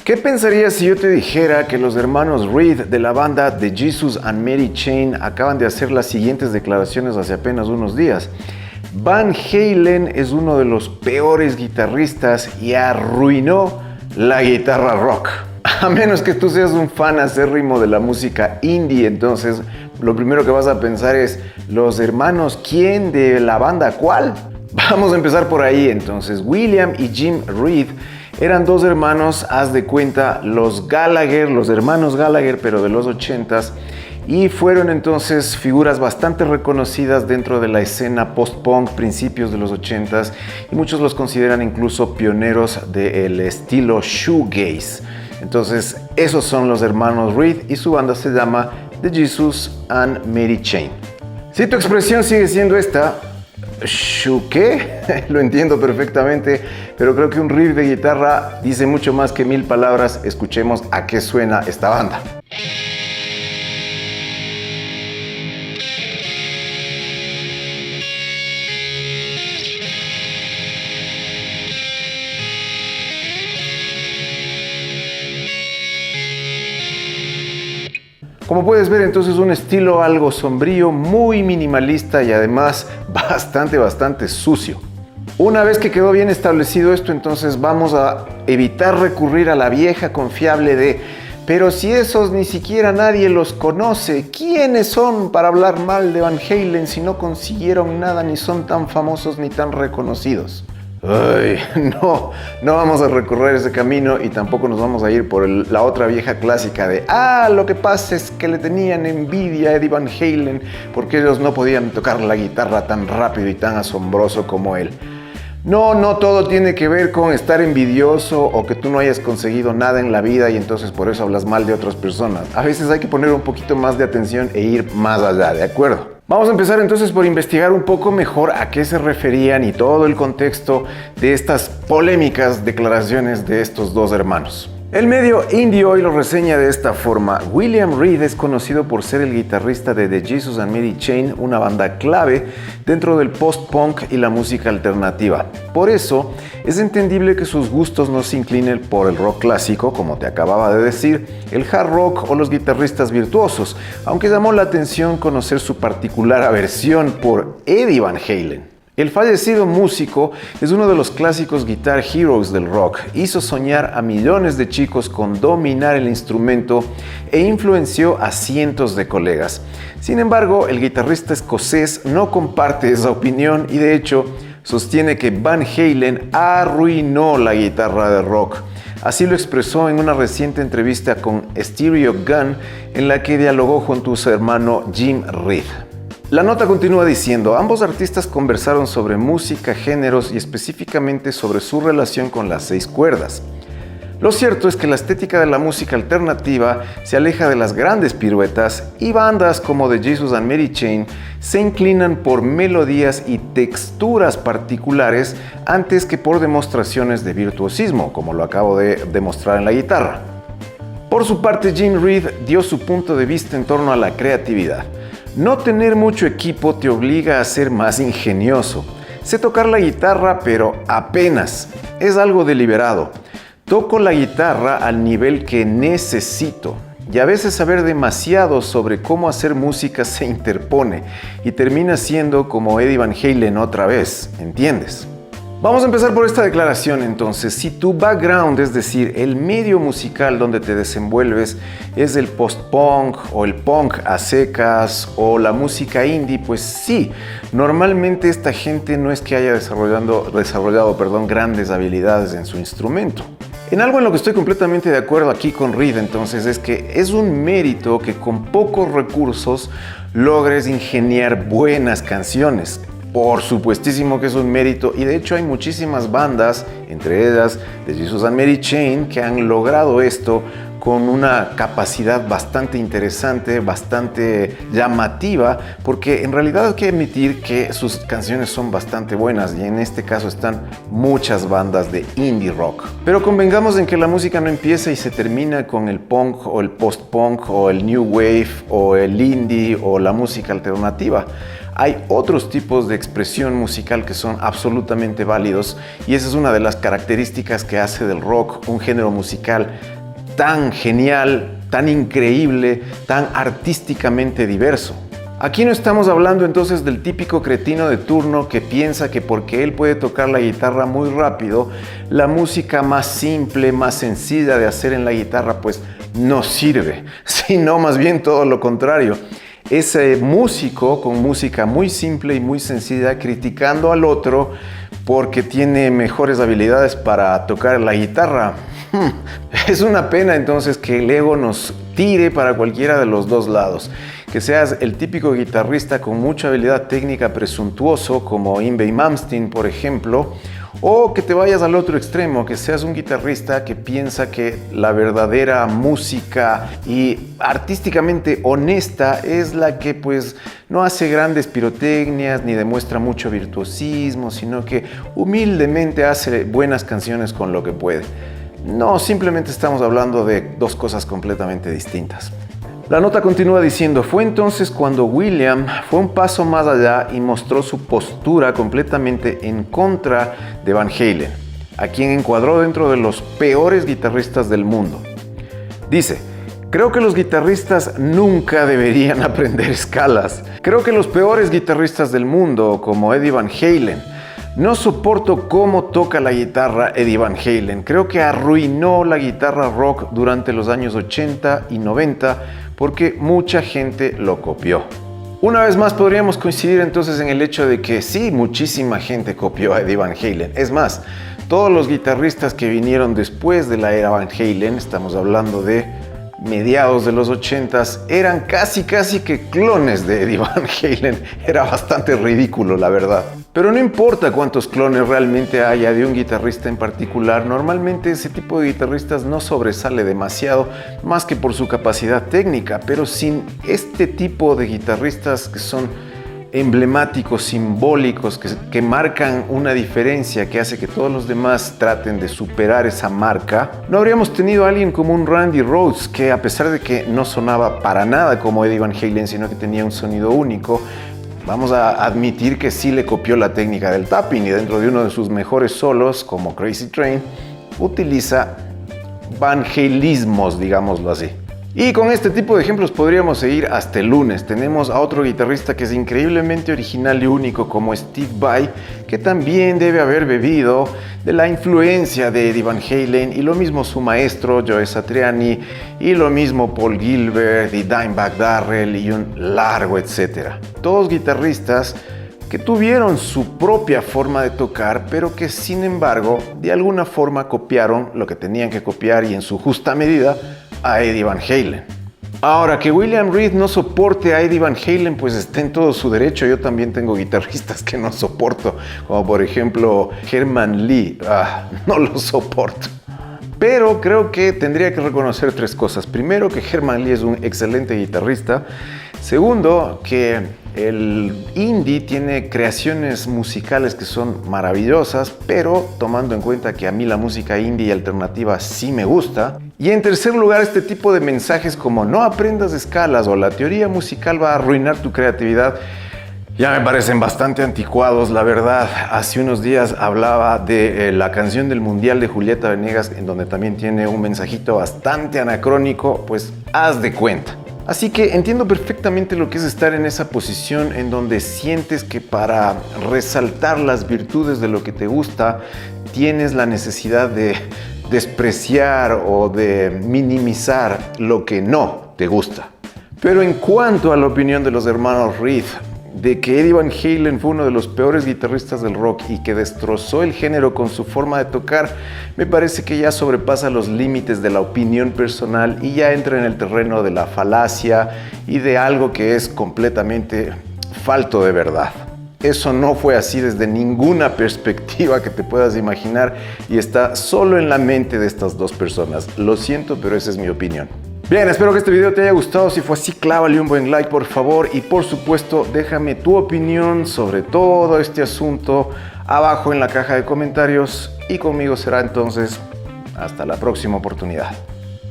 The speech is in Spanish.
¿Qué pensarías si yo te dijera que los hermanos Reed de la banda The Jesus and Mary Chain acaban de hacer las siguientes declaraciones hace apenas unos días? Van Halen es uno de los peores guitarristas y arruinó la guitarra rock. A menos que tú seas un fan acérrimo de la música indie, entonces lo primero que vas a pensar es, ¿los hermanos quién de la banda cuál? Vamos a empezar por ahí entonces. William y Jim Reed eran dos hermanos, haz de cuenta, los Gallagher, los hermanos Gallagher, pero de los 80s, y fueron entonces figuras bastante reconocidas dentro de la escena post-punk, principios de los 80s, y muchos los consideran incluso pioneros del estilo shoegaze. Entonces, esos son los hermanos Reed y su banda se llama The Jesus and Mary Chain. Si tu expresión sigue siendo esta, ¿qué? Lo entiendo perfectamente, pero creo que un riff de guitarra dice mucho más que 1000 palabras. Escuchemos a qué suena esta banda. Como puedes ver, entonces un estilo algo sombrío, muy minimalista y además bastante sucio. Una vez que quedó bien establecido esto, entonces vamos a evitar recurrir a la vieja confiable de pero si esos ni siquiera nadie los conoce, ¿quiénes son para hablar mal de Van Halen si no consiguieron nada ni son tan famosos ni tan reconocidos? Ay, no vamos a recorrer ese camino y tampoco nos vamos a ir por la otra vieja clásica de lo que pasa es que le tenían envidia a Eddie Van Halen porque ellos no podían tocar la guitarra tan rápido y tan asombroso como él. No todo tiene que ver con estar envidioso o que tú no hayas conseguido nada en la vida y entonces por eso hablas mal de otras personas. A veces hay que poner un poquito más de atención e ir más allá, ¿de acuerdo? Vamos a empezar entonces por investigar un poco mejor a qué se referían y todo el contexto de estas polémicas declaraciones de estos dos hermanos. El medio indie hoy lo reseña de esta forma. William Reed es conocido por ser el guitarrista de The Jesus and Mary Chain, una banda clave dentro del post-punk y la música alternativa. Por eso, es entendible que sus gustos no se inclinen por el rock clásico, como te acababa de decir, el hard rock o los guitarristas virtuosos, aunque llamó la atención conocer su particular aversión por Eddie Van Halen. El fallecido músico es uno de los clásicos guitar heroes del rock. Hizo soñar a millones de chicos con dominar el instrumento e influenció a cientos de colegas. Sin embargo, el guitarrista escocés no comparte esa opinión y de hecho sostiene que Van Halen arruinó la guitarra de rock. Así lo expresó en una reciente entrevista con Stereo Gun en la que dialogó junto a su hermano Jim Reed. La nota continúa diciendo, ambos artistas conversaron sobre música, géneros y específicamente sobre su relación con las 6 cuerdas. Lo cierto es que la estética de la música alternativa se aleja de las grandes piruetas y bandas como The Jesus and Mary Chain se inclinan por melodías y texturas particulares antes que por demostraciones de virtuosismo, como lo acabo de demostrar en la guitarra. Por su parte, Jim Reed dio su punto de vista en torno a la creatividad. No tener mucho equipo te obliga a ser más ingenioso. Sé tocar la guitarra, pero apenas. Es algo deliberado. Toco la guitarra al nivel que necesito. Y a veces saber demasiado sobre cómo hacer música se interpone y termina siendo como Eddie Van Halen otra vez, ¿entiendes? Vamos a empezar por esta declaración entonces. Si tu background, es decir, el medio musical donde te desenvuelves es el post-punk o el punk a secas o la música indie, pues sí, normalmente esta gente no es que haya desarrollado grandes habilidades en su instrumento. En algo en lo que estoy completamente de acuerdo aquí con Reed entonces es que es un mérito que con pocos recursos logres ingeniar buenas canciones. Por supuestísimo que es un mérito y de hecho hay muchísimas bandas, entre ellas The Jesus and Mary Chain, que han logrado esto con una capacidad bastante interesante, bastante llamativa, porque en realidad hay que admitir que sus canciones son bastante buenas y en este caso están muchas bandas de indie rock. Pero convengamos en que la música no empieza y se termina con el punk o el post-punk o el new wave o el indie o la música alternativa. Hay otros tipos de expresión musical que son absolutamente válidos y esa es una de las características que hace del rock un género musical tan genial, tan increíble, tan artísticamente diverso. Aquí no estamos hablando entonces del típico cretino de turno que piensa que porque él puede tocar la guitarra muy rápido, la música más simple, más sencilla de hacer en la guitarra pues no sirve, sino más bien todo lo contrario. Ese músico con música muy simple y muy sencilla criticando al otro porque tiene mejores habilidades para tocar la guitarra. Es una pena entonces que el ego nos tire para cualquiera de los dos lados. Que seas el típico guitarrista con mucha habilidad técnica presuntuoso como Yngwie Malmsteen, por ejemplo, o que te vayas al otro extremo, que seas un guitarrista que piensa que la verdadera música y artísticamente honesta es la que pues no hace grandes pirotecnias ni demuestra mucho virtuosismo, sino que humildemente hace buenas canciones con lo que puede. No, simplemente estamos hablando de dos cosas completamente distintas. La nota continúa diciendo, fue entonces cuando William fue un paso más allá y mostró su postura completamente en contra de Van Halen, a quien encuadró dentro de los peores guitarristas del mundo. Dice, creo que los guitarristas nunca deberían aprender escalas. Creo que los peores guitarristas del mundo, como Eddie Van Halen, no soporto cómo toca la guitarra Eddie Van Halen. Creo que arruinó la guitarra rock durante los años 80 y 90 porque mucha gente lo copió. Una vez más podríamos coincidir entonces en el hecho de que sí, muchísima gente copió a Eddie Van Halen. Es más, todos los guitarristas que vinieron después de la era Van Halen, estamos hablando de mediados de los 80s, eran casi que clones de Eddie Van Halen. Era bastante ridículo, la verdad. Pero no importa cuántos clones realmente haya de un guitarrista en particular, normalmente ese tipo de guitarristas no sobresale demasiado, más que por su capacidad técnica, pero sin este tipo de guitarristas que son emblemáticos, simbólicos, que marcan una diferencia que hace que todos los demás traten de superar esa marca, no habríamos tenido a alguien como un Randy Rhoads, que a pesar de que no sonaba para nada como Eddie Van Halen, sino que tenía un sonido único, vamos a admitir que sí le copió la técnica del tapping y dentro de uno de sus mejores solos, como Crazy Train, utiliza Van Haleismos, digámoslo así. Y con este tipo de ejemplos podríamos seguir hasta el lunes. Tenemos a otro guitarrista que es increíblemente original y único como Steve Vai, que también debe haber bebido de la influencia de Eddie Van Halen, y lo mismo su maestro Joe Satriani, y lo mismo Paul Gilbert y Dimebag Darrell y un largo etcétera. Todos guitarristas que tuvieron su propia forma de tocar, pero que sin embargo de alguna forma copiaron lo que tenían que copiar y en su justa medida a Eddie Van Halen. Ahora, que William Reed no soporte a Eddie Van Halen, pues está en todo su derecho. Yo también tengo guitarristas que no soporto, como por ejemplo Herman Lee. No lo soporto. Pero creo que tendría que reconocer tres cosas. Primero, que Herman Lee es un excelente guitarrista. Segundo, que el indie tiene creaciones musicales que son maravillosas, pero tomando en cuenta que a mí la música indie y alternativa sí me gusta. Y en tercer lugar, este tipo de mensajes como no aprendas escalas o la teoría musical va a arruinar tu creatividad, ya me parecen bastante anticuados, la verdad. Hace unos días hablaba de la canción del Mundial de Julieta Venegas, en donde también tiene un mensajito bastante anacrónico, pues haz de cuenta. Así que entiendo perfectamente lo que es estar en esa posición en donde sientes que para resaltar las virtudes de lo que te gusta, tienes la necesidad de despreciar o de minimizar lo que no te gusta. Pero en cuanto a la opinión de los hermanos Reed, de que Eddie Van Halen fue uno de los peores guitarristas del rock y que destrozó el género con su forma de tocar, me parece que ya sobrepasa los límites de la opinión personal y ya entra en el terreno de la falacia y de algo que es completamente falto de verdad. Eso no fue así desde ninguna perspectiva que te puedas imaginar y está solo en la mente de estas dos personas. Lo siento, pero esa es mi opinión. Bien, espero que este video te haya gustado. Si fue así, clávale un buen like, por favor. Y por supuesto, déjame tu opinión sobre todo este asunto abajo en la caja de comentarios. Y conmigo será entonces hasta la próxima oportunidad.